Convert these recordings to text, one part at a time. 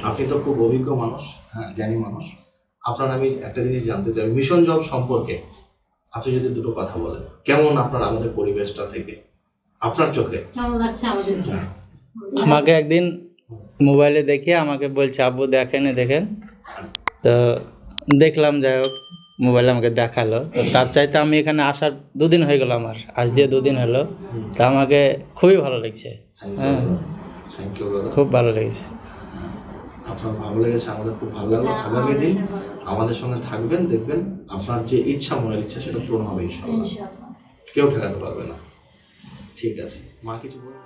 আপনি তো খুব অভিজ্ঞ মানুষ, হ্যাঁ, জ্ঞানী মানুষ। আপনার আমি একটা জিনিস জানতে চাই, মিশন জব সম্পর্কে আপনি যদি দুটো কথা বলেন, কেমন আপনার আমাদের পরিবেশটা থেকে আপনার চোখে কেমন লাগছে আমাদের? আমাকে একদিন মোবাইলে দেখে আমাকে বলছে, আব্বু দেখেন তো দেখলাম। যাই হোক, মোবাইলে আমাকে দেখালো, তো তার চাইতে আমি এখানে আসার 2 দিন হয়ে গেল, আমার আজ দিয়ে 2 দিন হলো, তা আমাকে খুবই ভালো লাগছে। হ্যাঁ, থ্যাংক ইউ দাদা, খুব ভালো লেগেছে। আপনার ভালো লেগেছে, আমাদের খুব ভালো লাগলো। আগামী দিন আমাদের সঙ্গে থাকবেন, দেখবেন আপনার যে ইচ্ছা, মনের ইচ্ছা, সেটা পূরণ হবে ইনশাআল্লাহ। কেউ ঠেকাতে পারবে না। ঠিক আছে, মা কিছু বলুন।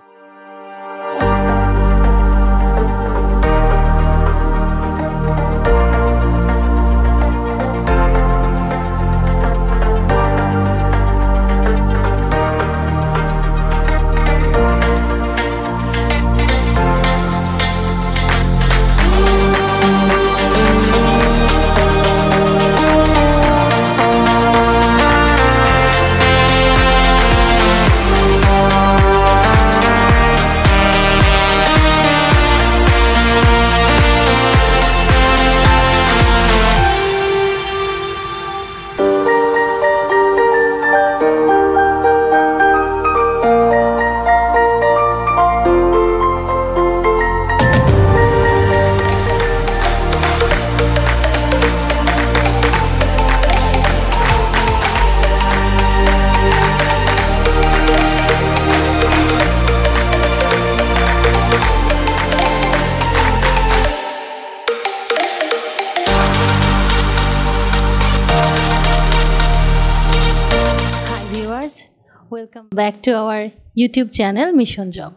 Welcome back to our YouTube channel mission job.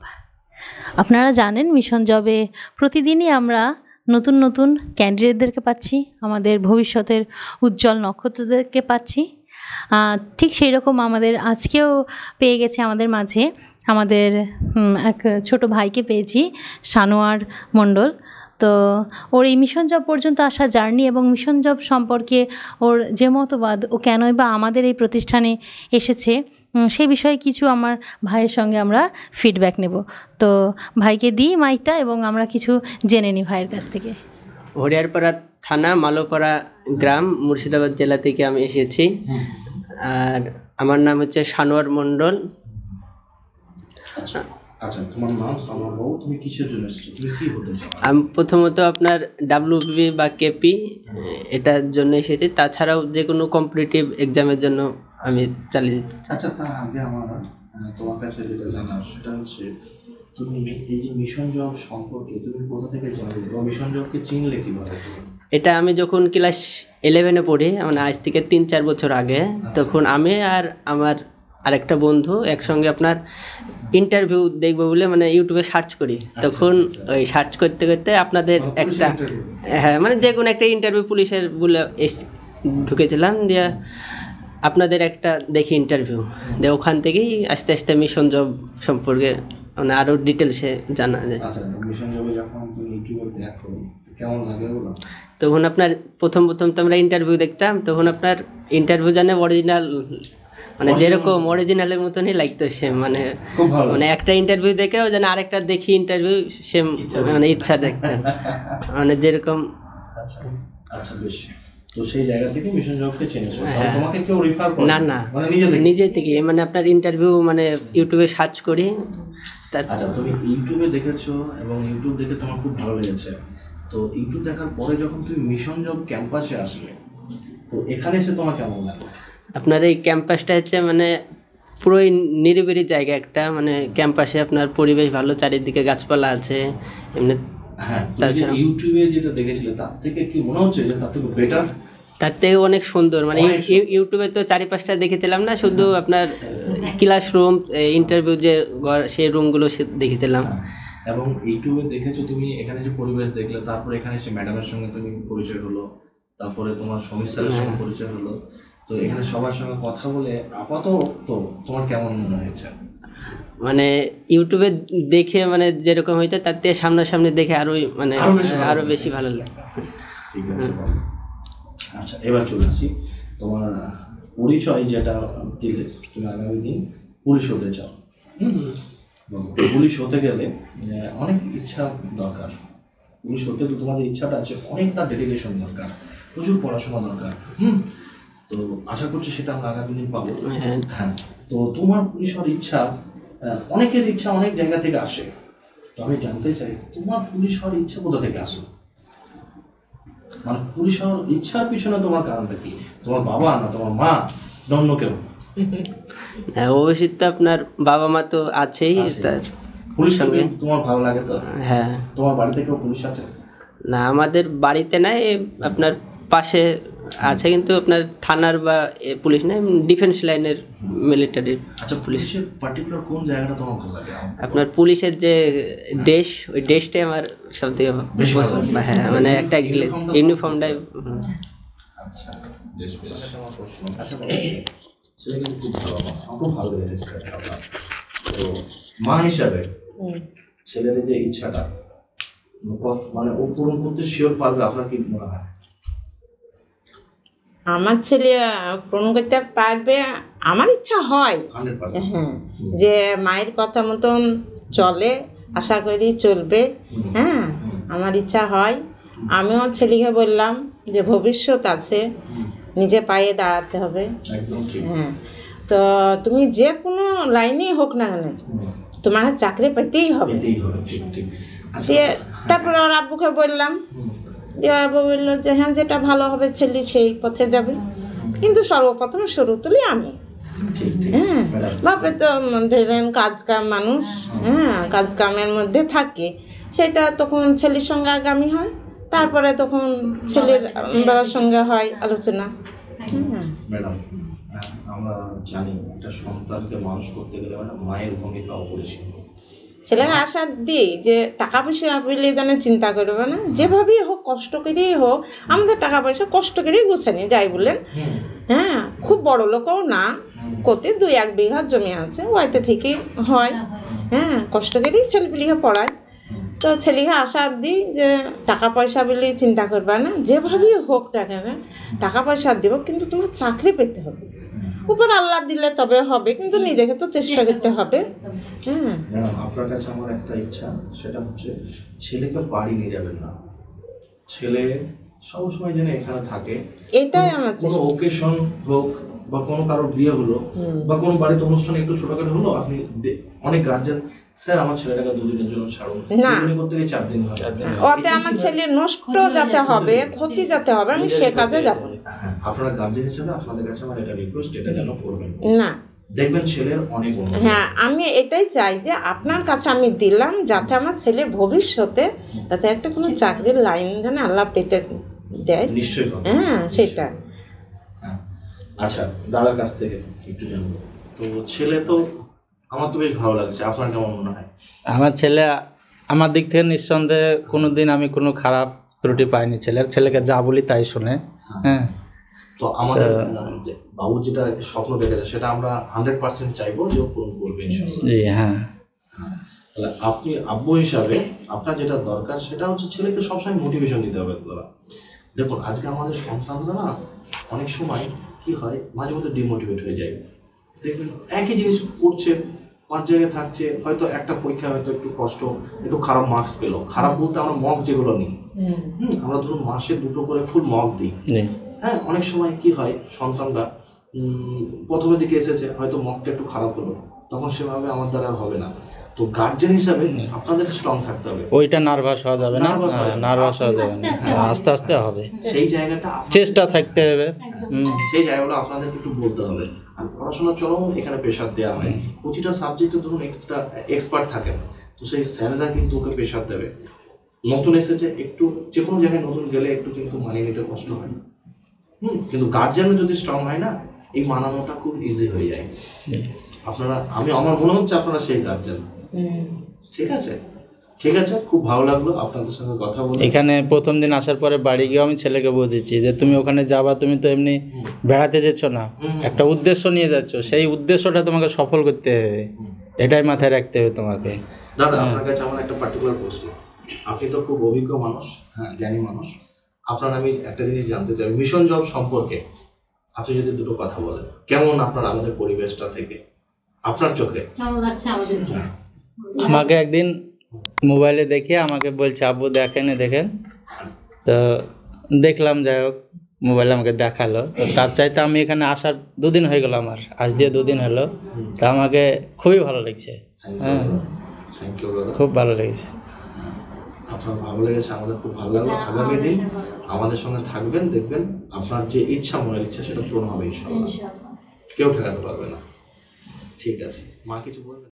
আপনারা জানেন, মিশন জবে প্রতিদিনই আমরা নতুন নতুন ক্যান্ডিডেটদেরকে পাচ্ছি, আমাদের ভবিষ্যতের উজ্জ্বল নক্ষত্রদেরকে পাচ্ছি। ঠিক সেই রকম আমাদের আজকেও পেয়ে গেছে আমাদের মাঝে আমাদের এক ছোট ভাইকে পেয়েছি, সানোয়ার মণ্ডল। তো ওর এই মিশন জব পর্যন্ত আসা জার্নি এবং মিশন জব সম্পর্কে ওর যে মতবাদ, ও কেনই বা আমাদের এই প্রতিষ্ঠানে এসেছে, সেই বিষয়ে কিছু আমার ভাইয়ের সঙ্গে আমরা ফিডব্যাক নেব। তো ভাইকে দিই মাইকটা এবং আমরা কিছু জেনে নিই ভাইয়ের কাছ থেকে। হরিয়ারপাড়া থানা, মালোপাড়া গ্রাম, মুর্শিদাবাদ জেলা থেকে আমি এসেছি। আর আমার নাম হচ্ছে সানোয়ার মণ্ডল। আচ্ছা, তোমার নাম সানোয়ার বাবু, তুমি কিসের জন্য এসেছো, তুমি কি হতে চাও? আমি প্রথমত আপনার WBB বা KP এটার জন্য এসেছি, তাছাড়াও যে কোনো কম্পিটিটিভ এক্সামের জন্য আমি চালিয়ে যেতে চাই। আচ্ছা, তার আগে আমার তোমার কাছে যেটা জানার সেটা হচ্ছে, তুমি এই যে মিশন জব সম্পর্কে তুমি কোথা থেকে জানলে বা মিশন জবকে চিনলে কিভাবে? এটা আমি যখন ক্লাস 11-এ পড়ি, মানে আজ থেকে 3-4 বছর আগে, তখন আমি আর আমার আরেকটা বন্ধু একসঙ্গে আপনার ইন্টারভিউ দেখবো বলে মানে ইউটিউবে সার্চ করি। তখন ওই সার্চ করতে করতে আপনাদের একটা, হ্যাঁ, মানে যে কোনো একটা ইন্টারভিউ পুলিশের বলে ঢুকেছিলাম, দিয়ে আপনাদের একটা দেখি ইন্টারভিউ, দিয়ে ওখান থেকেই আস্তে আস্তে মিশন জব সম্পর্কে মানে আরও ডিটেলসে জানা যায়। আচ্ছা, মিশন জবে যখন তুমি ইউটিউবে দেখো কেমন লাগে বলো? তখন আপনার প্রথম তো আমরা ইন্টারভিউ দেখতাম, তখন আপনার ইন্টারভিউ জানে অরিজিনাল, মানে যেরকম অরিজিনালের মতনই লাগতো সেম, মানে মানে একটা ইন্টারভিউ দেখেও যেন আরেকটা দেখি ইন্টারভিউ সেম, মানে ইচ্ছা দেখতেন, মানে যেরকম। আচ্ছা, বেশ। তো সেই জায়গা থেকে মিশন জবকে চিনেছো? তোমাকে কেউ রেফার করে? না, মানে নিজে থেকে, মানে আপনার ইন্টারভিউ মানে ইউটিউবে সার্চ করি। আচ্ছা, তুমি ইউটিউবে দেখেছো এবং ইউটিউব দেখে তোমার খুব ভালো লেগেছে, তো ইউটিউব দেখার পরে যখন তুমি মিশন জব ক্যাম্পাসে আসলে, তো এখানে এসে তোমার কেমন লাগে? আপনার এই ক্যাম্পাসটা হচ্ছে মানে পুরোই নিরিবিলি জায়গা একটা, মানে ক্যাম্পাসে আপনার পরিবেশ ভালো, চারিদিকে গাছপালা আছে এমনি। হ্যাঁ, তাছাড়া ইউটিউবে যেটা দেখেছিলে তার থেকে কি মনে হচ্ছে যে তার থেকে বেটার? তার থেকে অনেক সুন্দর, মানে ইউটিউবে তো 4-5টা দেখেছিলাম না, শুধু আপনার ক্লাসরুম, ইন্টারভিউ যে সেই রুমগুলো দেখেছিলাম। এবং ইউটিউবে দেখেছো তুমি, এখানে যে পরিবেশ দেখলে, তারপরে এখানে এসে ম্যাডামের সঙ্গে তুমি পরিচয় হলো, তারপরে তোমার সমীর স্যারের সঙ্গে পরিচয় হলো, তো এখানে সবার সঙ্গে কথা বলে আপাতত তোমার কেমন মনে হয়েছে? মানে ইউটিউবে দেখে মানে যেরকম হয়েছে তার থেকে সামনাসামনি দেখে আরো বেশি ভালো লাগে। ঠিক আছে, আচ্ছা, এবার চলে আসি তোমার পরিচয় যেটা দিলে, তুমি আগামী দিন পুলিশ হতে চাও। পুলিশ হতে গেলে অনেক ইচ্ছা দরকার, পুলিশ হতে তো তোমার যে ইচ্ছাটা আছে অনেক তার ডেডিকেশন দরকার, প্রচুর পড়াশোনা দরকার। তো আশা করছি সেটা আমরা আগামী দিন পাবো। হ্যাঁ, তো তোমার পুলিশ হওয়ার ইচ্ছা, অনেকের ইচ্ছা অনেক জায়গা থেকে আসে। তো আমি জানতে চাই তোমার পুলিশ হওয়ার ইচ্ছা কোথা থেকে আসো? মানে পুলিশ হওয়ার ইচ্ছার পিছনে তোমার কারণটা কি? তোমার বাবা না তোমার মা না অন্য কেউ? হ্যাঁ, অবশ্যই তো আপনার বাবা মা তো আছেই। তার পুলিশ তোমার ভালো লাগে তো? হ্যাঁ। তোমার বাড়িতে কেউ পুলিশ আছে? না, আমাদের বাড়িতে নাই, আপনার পাশে আছে, কিন্তু আপনার থানার বা পুলিশ নাই, ডিফেন্স লাইনের মিলিটারি। আচ্ছা, পুলিশের পার্টিকুলার কোন জায়গাটা তোমার ভালো লাগে? আপনার পুলিশের যে ড্রেস, ওই ড্রেসটাই আমার সব থেকে পছন্দ। হ্যাঁ, মানে একটা ইউনিফর্মটাই। আচ্ছা, বেশ বেশ। আমার প্রশ্ন, আচ্ছা ছেলে কিন্তু খুব ভালো, আমার খুব ভালো লেগেছে ছেলেটা আপনার। তো মা হিসাবে ছেলের যে ইচ্ছাটা মানে ও পূরণ করতে শিওর পারবে, আপনার কি মনে হয়? আমার ছেলে পূরণ করতে পারবে, আমার ইচ্ছা হয়। 100%। হ্যাঁ, যে মায়ের কথা মতন চলে, আশা করি চলবে। হ্যাঁ, আমার ইচ্ছা হয়। আমিও ছেলেকে বললাম যে ভবিষ্যৎ আছে, নিজে পায়ে দাঁড়াতে হবে। একদম ঠিক। হ্যাঁ, তো তুমি যে কোনো লাইনেই হোক না কেন, তোমাকে চাকরি পেতেই হবে। এতেই হবে, ঠিক ঠিক। আচ্ছা, দিয়ে তারপরে ওর আব্বুকে বললাম, দিয়ে ওর আব্বু বললো যে হ্যাঁ, যেটা ভালো হবে ছেলে সেই পথে যাবে। কিন্তু সর্বপ্রথম শুরু তুলি আমি। ঠিক ঠিক। হ্যাঁ, বাপে তো ধরেন কাজ কাম মানুষ, হ্যাঁ, কাজ কামের মধ্যে থাকে, সেটা তখন ছেলের সঙ্গে আগামী হয়, তারপরে তখন ছেলের বাবার সঙ্গে হয় আলোচনা। হ্যাঁ, ম্যাডাম, আমরা জানি একটা সন্তানকে মানুষ করতে গেলে মানে মায়ের ভূমিকা অপরিসীম। ছেলেরা আশা দিই যে টাকা পয়সা পেলে যেন চিন্তা করবে না, যেভাবেই হোক কষ্ট করেই হোক, আমাদের টাকা পয়সা কষ্ট করেই গোছানি যাই বললেন। হ্যাঁ, খুব বড় লোকও না, কোতে 2-1 বিঘা জমি আছে, ওইতে থেকেই হয়। হ্যাঁ, কষ্ট করেই ছেলেপিলিকে পড়ায়। তো ছেলেকে আশা দিই যে টাকা পয়সা বলে চিন্তা করবে না, যেভাবেই হোক না কেন টাকা পয়সা দেব, কিন্তু তোমার চাকরি পেতে হবে। উপর আল্লাহ দিলে তবে হবে, কিন্তু নিজেকে তো চেষ্টা করতে হবে। হ্যাঁ ম্যাডাম, আপনার কাছে আমার একটা ইচ্ছা, সেটা হচ্ছে ছেলেকে বাড়ি নিয়ে যাবেন না, ছেলে সবসময় যেন এখানে থাকে। এটাই আমার কোনো ওকেশন হোক বা কোনো কারোর বিয়ে হলো বা কোনো বাড়িতে অনুষ্ঠানে একটু ছোটখাটো হলো, আপনি অনেক গার্জেন স্যার আমার ছেলেটাকে 2 দিনের জন্য ছাড়ুন, না। 2 দিন করতে গিয়ে 4 দিন হয়। ওতে আমার ছেলে নষ্ট যাতে হবে, ক্ষতি যাতে হবে, আমি সে কাজে যাব না। হ্যাঁ, আপনারা গার্জেন হিসেবে আপনাদের কাছে আমার এটা রিকোয়েস্ট, এটা যেন করবেন না। দেখবেন ছেলের অনেক উন্নতি। হ্যাঁ, আমি এটাই চাই যে আপনার কাছে আমি দিলাম, যাতে আমার ছেলে ভবিষ্যতে যাতে একটা কোনো চাকরির লাইন যেন আল্লাহ পেতে দেয়। নিশ্চয়ই হবে। হ্যাঁ, সেটা। হ্যাঁ। আচ্ছা, দাদার কাছ থেকে একটু জানবো, তো ছেলে তো আমার তো বেশ ভালো লাগছে, আপনার কেমন মনে হয়? আমার ছেলে, আমার দিক থেকে নিঃসন্দেহে কোনো দিন আমি কোনো খারাপ ত্রুটি পাইনি ছেলেকে যা বলি তাই শুনে। হ্যাঁ, তো আমাদের যে বাবু যেটা স্বপ্ন দেখেছে সেটা আমরা 100% চাইবো যে ও পূরণ করবে ইনশাআল্লাহ। জি হ্যাঁ। তাহলে আপনি আব্বু হিসাবে আপনার যেটা দরকার সেটা হচ্ছে ছেলেকে সবসময় মোটিভেশন দিতে হবে। দাদা দেখুন, আজকে আমাদের সন্তানরা না অনেক সময় কি হয়, মাঝে মধ্যে ডিমোটিভেট হয়ে যায়। দেখবেন একই জিনিস করছে, 5 জায়গায় থাকছে, হয়তো একটা পরীক্ষা হয়তো একটু কষ্ট, একটু খারাপ মার্কস পেলো। খারাপ বলতে আমরা মক যেগুলো নিই, আমরা ধরুন মাসে 2টো করে ফুল মক দিই। হ্যাঁ, অনেক সময় কি হয়, সন্তানরা প্রথমের দিকে এসেছে, হয়তো মকটা একটু খারাপ হলো, তখন সেভাবে আমার দ্বারা হবে না। তো গার্জেন হিসাবে আপনাদের স্ট্রং থাকতে হবে। ওইটা নার্ভাস হওয়া যাবে না, নার্ভাস হওয়া যাবে না, আস্তে আস্তে হবে, সেই জায়গাটা চেষ্টা থাকতে হবে। সেই জায়গাগুলো আপনাদেরকে একটু বলতে হবে। আর পড়াশোনার চরম এখানে প্রেশার দেওয়া হয়, প্রতিটা সাবজেক্টে ধরুন এক্সপার্ট থাকেন, তো সেই স্যারেরা কিন্তু ওকে প্রেশার দেবে। নতুন এসেছে, একটু যে কোনো জায়গায় নতুন গেলে একটু কিন্তু মানিয়ে নিতে কষ্ট হয়। কিন্তু গার্জিয়ানও যদি স্ট্রং হয় না, এই মানানোটা খুব ইজি হয়ে যায়। আপনারা, আমার মনে হচ্ছে আপনারা সেই গার্জিয়ান। ঠিক আছে, ঠিক আছে, খুব ভালো লাগলো আপনাদের সঙ্গে কথা বলে। এখানে প্রথম দিন আসার পরে বাড়ি গিয়ে আমি ছেলেকে বুঝেছি যে তুমি ওখানে যাবা, তুমি তো এমনি বেড়াতে যাচ্ছ না, একটা উদ্দেশ্য নিয়ে যাচ্ছ, সেই উদ্দেশ্যটা তোমাকে সফল করতে হবে, এটাই মাথায় রাখতে হবে তোমাকে। দাদা, আপনার কাছে আমার একটা পার্টিকুলার প্রশ্ন, আপনি তো খুব অভিজ্ঞ মানুষ, হ্যাঁ, জ্ঞানী মানুষ, আপনার আমি একটা জিনিস জানতে চাই, মিশন জব সম্পর্কে আপনি যদি 2টো কথা বলেন, কেমন আপনার আমাদের পরিবেশটা থেকে আপনার চোখে কেমন লাগছে আমাদের? আমাকে একদিন মোবাইলে দেখে আমাকে বলছে আব্বু দেখেন। তো দেখলাম, যাই হোক মোবাইলে আমাকে দেখালো। তো তার চাইতে আমি এখানে আসার 2 দিন হয়ে গেল, আমার আজ দিয়ে 2 দিন হলো। তো আমাকে খুবই ভালো লাগছে। হ্যাঁ, থ্যাংক ইউ দাদা। খুব ভালো লেগেছে। আপনার ভালো লেগেছে, আমাদের খুব ভালো লাগলো। আগামী দিন আমাদের সঙ্গে থাকবেন, দেখবেন আপনার যে ইচ্ছা, মনের ইচ্ছা সেটা পূরণ হবে ইনশাআল্লাহ। কেউ ঠেকাতে পারবে না। ঠিক আছে, মা কিছু বলবেন?